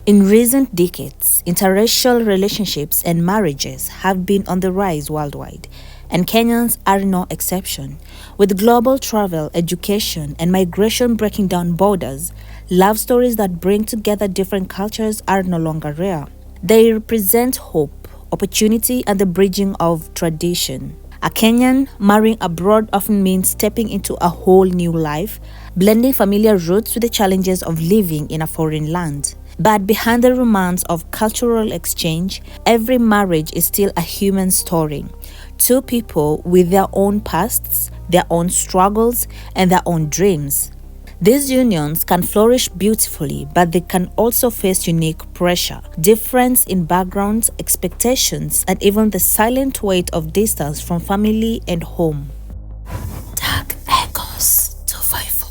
In recent decades, interracial relationships and marriages have been on the rise worldwide, and Kenyans are no exception. With global travel, education, and migration breaking down borders, love stories that bring together different cultures are no longer rare. They represent hope, opportunity, and the bridging of tradition. A Kenyan marrying abroad often means stepping into a whole new life, blending familiar roots with the challenges of living in a foreign land. But behind the romance of cultural exchange, every marriage is still a human story. Two people with their own pasts, their own struggles, and their own dreams. These unions can flourish beautifully, but they can also face unique pressure, difference in backgrounds, expectations, and even the silent weight of distance from family and home. Dark Echoes 254.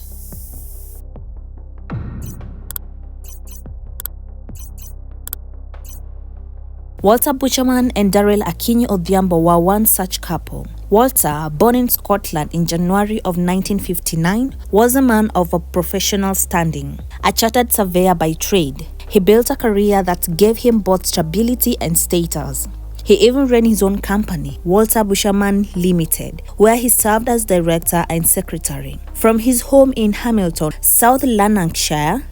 Walter Buchanan and Darrel Akinyi Odhiambo were one such couple. Walter, born in Scotland in January of 1959, was a man of a professional standing. A chartered surveyor by trade, he built a career that gave him both stability and status. He even ran his own company, Walter Buchanan Limited, where he served as director and secretary. From his home in Hamilton, South Lanarkshire,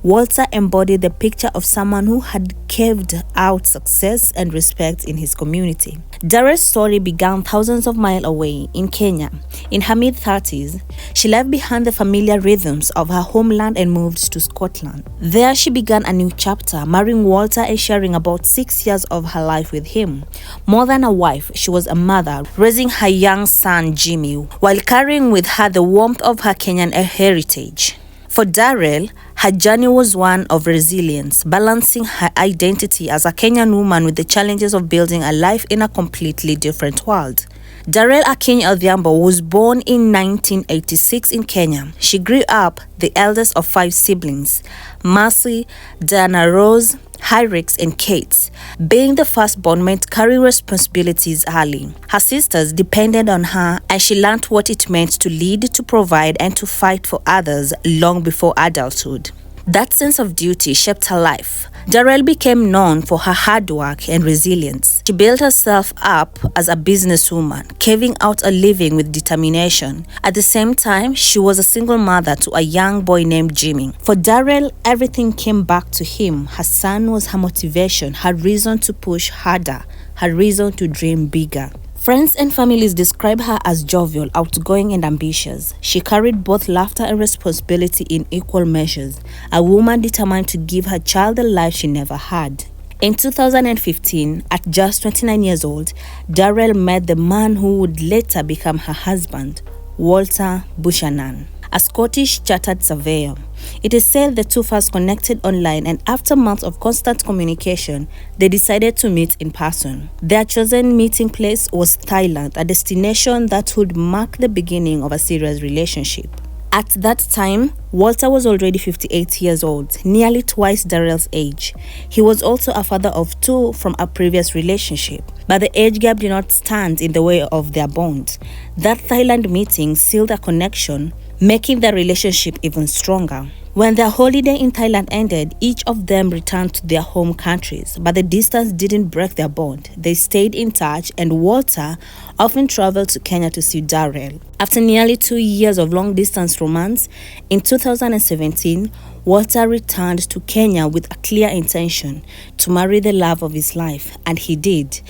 Walter embodied the picture of someone who had carved out success and respect in his community. Darrel's story began thousands of miles away in Kenya. In her mid-30s, she left behind the familiar rhythms of her homeland and moved to Scotland. There she began a new chapter, marrying Walter and sharing about 6 years of her life with him. More than a wife, she was a mother, raising her young son Jimmy, while carrying with her the warmth of her Kenyan heritage. For Darrel, her journey was one of resilience, balancing her identity as a Kenyan woman with the challenges of building a life in a completely different world. Darrel Akinyi Odhiambo was born in 1986 in Kenya. She grew up the eldest of 5 siblings, Mercy, Diana Rose, Hyrix, and Kate. Being the firstborn meant carrying responsibilities early. Her sisters depended on her, and she learned what it meant to lead, to provide, and to fight for others long before adulthood. That sense of duty shaped her life. Darrel became known for her hard work and resilience. She built herself up as a businesswoman, carving out a living with determination. At the same time, she was a single mother to a young boy named Jimmy. For Darrel, everything came back to him. Her son was her motivation, her reason to push harder, her reason to dream bigger. Friends and families describe her as jovial, outgoing, and ambitious. She carried both laughter and responsibility in equal measures, a woman determined to give her child the life she never had. In 2015, at just 29 years old, Darrel met the man who would later become her husband, Walter Buchanan, a Scottish chartered surveyor. It is said the two first connected online, and after months of constant communication, they decided to meet in person. Their chosen meeting place was Thailand, a destination that would mark the beginning of a serious relationship. At that time, Walter was already 58 years old, nearly twice Darrel's age. He was also a father of 2 from a previous relationship, but the age gap did not stand in the way of their bond. That Thailand meeting sealed a connection, making their relationship even stronger. When their holiday in Thailand ended, each of them returned to their home countries, but the distance didn't break their bond. They stayed in touch, and Walter often traveled to Kenya to see Darrel. After nearly 2 years of long-distance romance, in 2017, Walter returned to Kenya with a clear intention to marry the love of his life, and he did.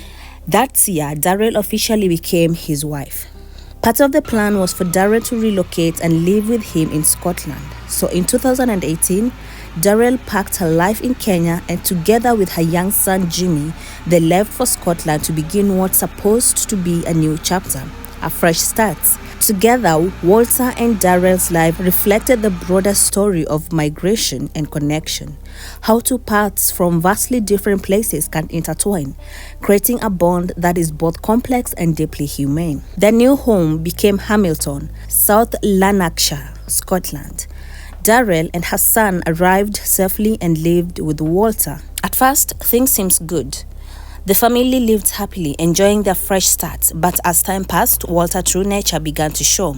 That year, Darrel officially became his wife. Part of the plan was for Darrel to relocate and live with him in Scotland. So in 2018, Darrel packed her life in Kenya, and together with her young son Jimmy, they left for Scotland to begin what's supposed to be a new chapter, a fresh start. Together, Walter and Darrel's life reflected the broader story of migration and connection, how two paths from vastly different places can intertwine, creating a bond that is both complex and deeply humane. Their new home became Hamilton, South Lanarkshire, Scotland. Darrel and her son arrived safely and lived with Walter. At first, things seemed good. The family lived happily, enjoying their fresh start, but as time passed, Walter's true nature began to show.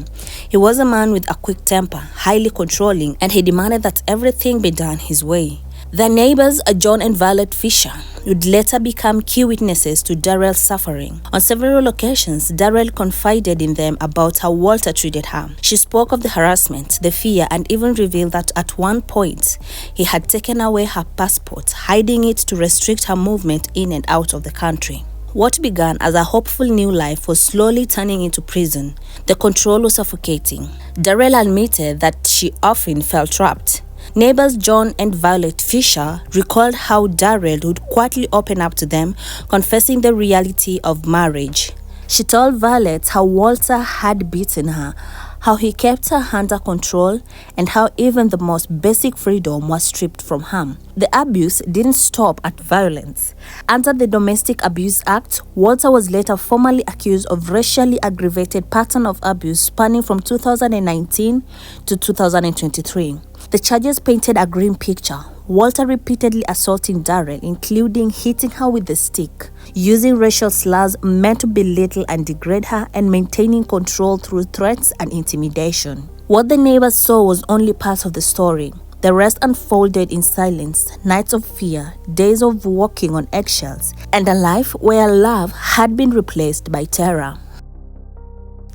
He was a man with a quick temper, highly controlling, and he demanded that everything be done his way. Their neighbors, John and Violet Fisher, would later become key witnesses to Darrel's suffering. On several occasions, Darrel confided in them about how Walter treated her. She spoke of the harassment, the fear, and even revealed that at one point, he had taken away her passport, hiding it to restrict her movement in and out of the country. What began as a hopeful new life was slowly turning into prison. The control was suffocating. Darrel admitted that she often felt trapped. Neighbors John and Violet Fisher recalled how Darrel would quietly open up to them, confessing the reality of marriage. She told Violet how Walter had beaten her, how he kept her under control, and how even the most basic freedom was stripped from her. The abuse didn't stop at violence. Under the Domestic Abuse Act, Walter was later formally accused of racially aggravated pattern of abuse spanning from 2019 to 2023. The charges painted a grim picture. Walter repeatedly assaulting Darrel, including hitting her with a stick, using racial slurs meant to belittle and degrade her, and maintaining control through threats and intimidation. What the neighbors saw was only part of the story. The rest unfolded in silence, nights of fear, days of walking on eggshells, and a life where love had been replaced by terror.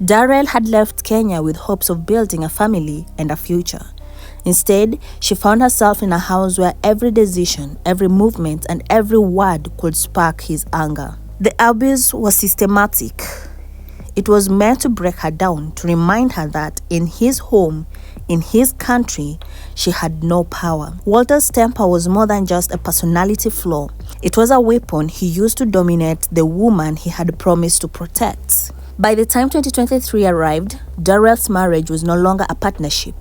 Darrel had left Kenya with hopes of building a family and a future. Instead, she found herself in a house where every decision, every movement, and every word could spark his anger. The abuse was systematic. It was meant to break her down, to remind her that in his home, in his country, she had no power. Walter's temper was more than just a personality flaw. It was a weapon he used to dominate the woman he had promised to protect. By the time 2023 arrived, Darrel's marriage was no longer a partnership.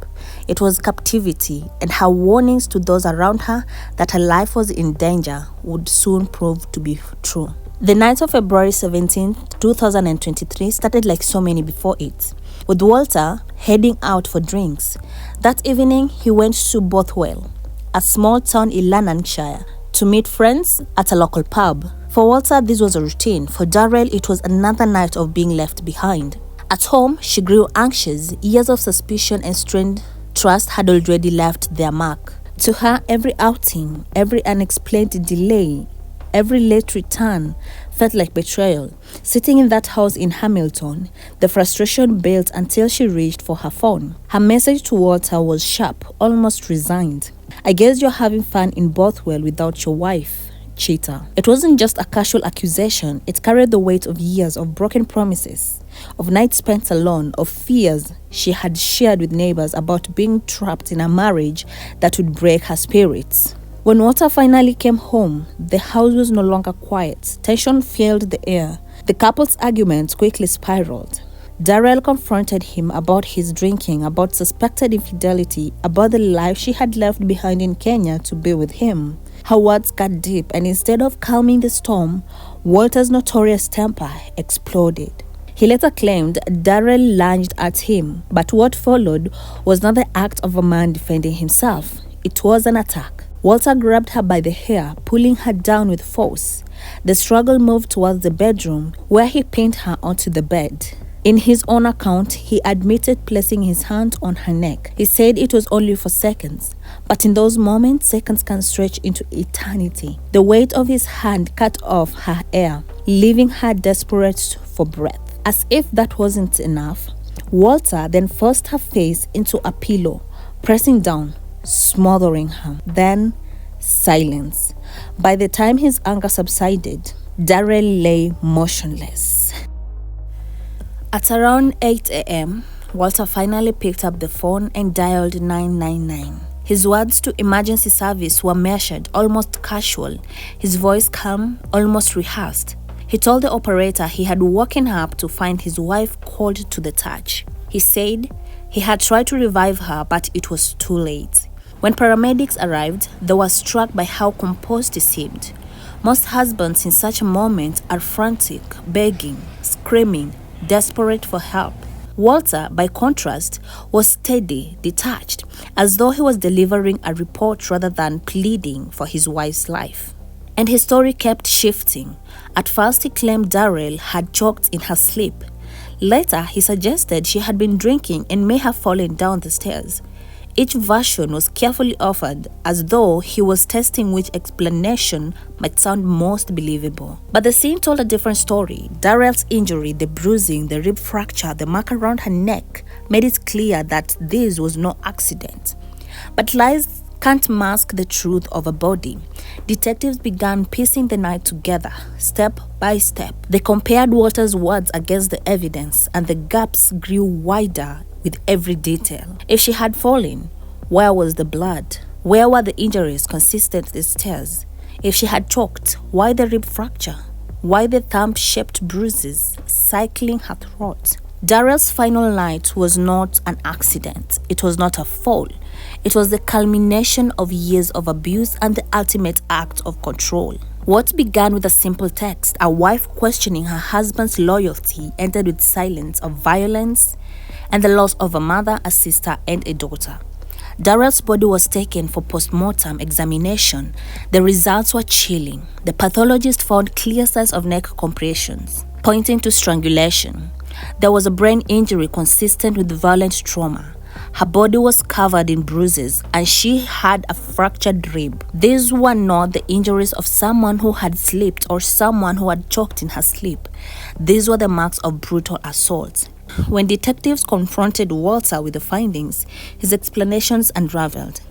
It was captivity, and her warnings to those around her that her life was in danger would soon prove to be true. The night of February 17, 2023 started like so many before it, with Walter heading out for drinks. That evening, he went to Bothwell, a small town in Lanarkshire, to meet friends at a local pub. For Walter, this was a routine. For Darrel, it was another night of being left behind. At home, she grew anxious. Years of suspicion and strained trust had already left their mark. To her, every outing, every unexplained delay, every late return felt like betrayal. Sitting in that house in Hamilton, the frustration built until she reached for her phone. Her message to Walter was sharp, almost resigned. "I guess you're having fun in Bothwell without your wife, cheater." It wasn't just a casual accusation, it carried the weight of years of broken promises, of nights spent alone, of fears she had shared with neighbors about being trapped in a marriage that would break her spirits. When Walter finally came home, the house was no longer quiet. Tension filled the air. The couple's arguments quickly spiraled. Darrel confronted him about his drinking, about suspected infidelity, about the life she had left behind in Kenya to be with him. Her words cut deep, and instead of calming the storm, Walter's notorious temper exploded. He later claimed Darrel lunged at him, but what followed was not the act of a man defending himself. It was an attack. Walter grabbed her by the hair, pulling her down with force. The struggle moved towards the bedroom, where he pinned her onto the bed. In his own account, he admitted placing his hand on her neck. He said it was only for seconds, but in those moments, seconds can stretch into eternity. The weight of his hand cut off her air, leaving her desperate for breath. As if that wasn't enough, Walter then forced her face into a pillow, pressing down, smothering her. Then, silence. By the time his anger subsided, Darrel lay motionless. At around 8 a.m., Walter finally picked up the phone and dialed 999. His words to emergency service were measured, almost casual, his voice calm, almost rehearsed. He told the operator he had woken up to find his wife cold to the touch. He said he had tried to revive her, but it was too late. When paramedics arrived, they were struck by how composed he seemed. Most husbands in such a moment are frantic, begging, screaming, desperate for help. Walter, by contrast, was steady, detached, as though he was delivering a report rather than pleading for his wife's life. And his story kept shifting. At first, he claimed Darrel had choked in her sleep. Later, he suggested she had been drinking and may have fallen down the stairs. Each version was carefully offered as though he was testing which explanation might sound most believable. But the scene told a different story. Darrel's injury, the bruising, the rib fracture, the mark around her neck made it clear that this was no accident. But lies can't mask the truth of a body. Detectives began piecing the night together, step by step. They compared Walter's words against the evidence, and the gaps grew wider with every detail. If she had fallen, where was the blood? Where were the injuries consistent with the stairs? If she had choked, why the rib fracture? Why the thumb-shaped bruises cycling her throat? Darrel's final night was not an accident. It was not a fall. It was the culmination of years of abuse and the ultimate act of control. What began with a simple text, a wife questioning her husband's loyalty, ended with silence of violence and the loss of a mother, a sister, and a daughter. Darrel's body was taken for post-mortem examination. The results were chilling. The pathologist found clear signs of neck compressions, pointing to strangulation. There was a brain injury consistent with violent trauma. Her body was covered in bruises and she had a fractured rib. These were not the injuries of someone who had slipped or someone who had choked in her sleep. These were the marks of brutal assault. When detectives confronted Walter with the findings, his explanations unraveled.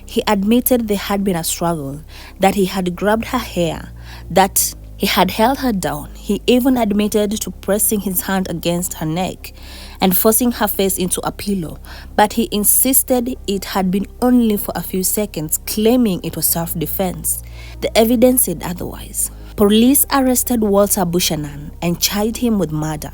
He admitted there had been a struggle, that he had grabbed her hair, that he had held her down. He even admitted to pressing his hand against her neck and forcing her face into a pillow, but he insisted it had been only for a few seconds, claiming it was self-defense. The evidence said otherwise. Police arrested Walter Buchanan and charged him with murder,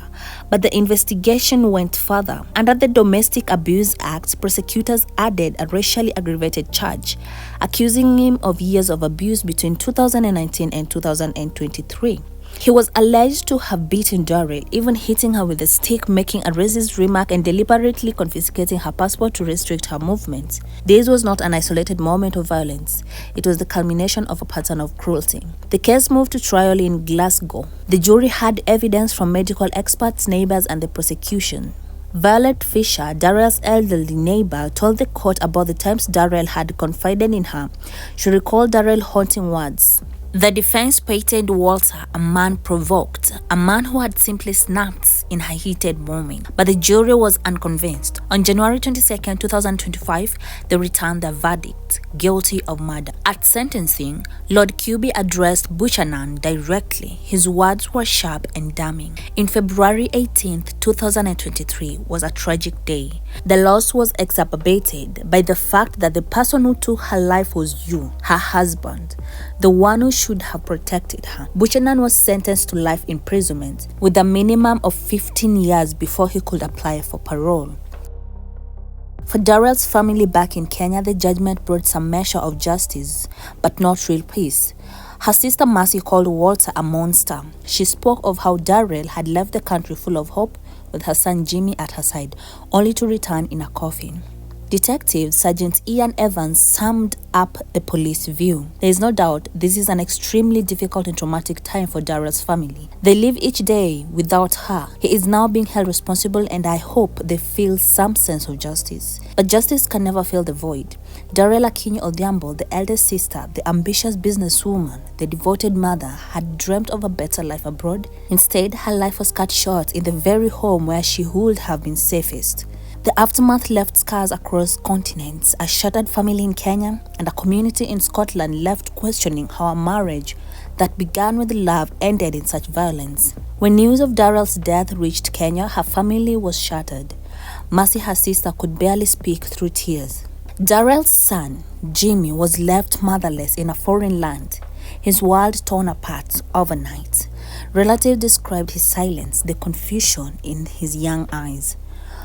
but the investigation went further. Under the Domestic Abuse Act, prosecutors added a racially aggravated charge, accusing him of years of abuse between 2019 and 2023. He was alleged to have beaten Darrel, even hitting her with a stick, making a racist remark, and deliberately confiscating her passport to restrict her movements. This was not an isolated moment of violence. It was the culmination of a pattern of cruelty. The case moved to trial in Glasgow. The jury had evidence from medical experts, neighbors, and the prosecution. Violet Fisher, Darrel's elderly neighbor, told the court about the times Darrel had confided in her. She recalled Darrel's haunting words. The defense painted Walter a man provoked, a man who had simply snapped in a heated moment. But the jury was unconvinced. On January 22, 2025, they returned their verdict, guilty of murder. At sentencing, Lord Cuby addressed Buchanan directly. His words were sharp and damning. In February 18, 2023 was a tragic day. The loss was exacerbated by the fact that the person who took her life was you, her husband, the one who should have protected her. Buchanan was sentenced to life imprisonment with a minimum of 15 years before he could apply for parole. For Darrel's family back in Kenya, the judgment brought some measure of justice, but not real peace. Her sister Mercy called Walter a monster. She spoke of how Darrel had left the country full of hope with her son Jimmy at her side, only to return in a coffin. Detective Sergeant Ian Evans summed up the police view. There is no doubt this is an extremely difficult and traumatic time for Darrel's family. They live each day without her. He is now being held responsible, and I hope they feel some sense of justice. But justice can never fill the void. Darrel Akinyi Odhiambo, the eldest sister, the ambitious businesswoman, the devoted mother, had dreamt of a better life abroad. Instead, her life was cut short in the very home where she would have been safest. The aftermath left scars across continents, a shattered family in Kenya, and a community in Scotland left questioning how a marriage that began with love ended in such violence. When news of Darrel's death reached Kenya, her family was shattered. Mercy, her sister, could barely speak through tears. Darrel's son, Jimmy, was left motherless in a foreign land, his world torn apart overnight. Relatives described his silence, the confusion in his young eyes.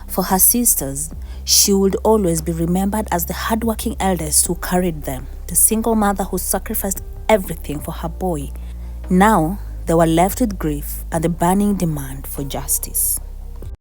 For her sisters, she would always be remembered as the hardworking eldest who carried them, the single mother who sacrificed everything for her boy. Now, they were left with grief and the burning demand for justice.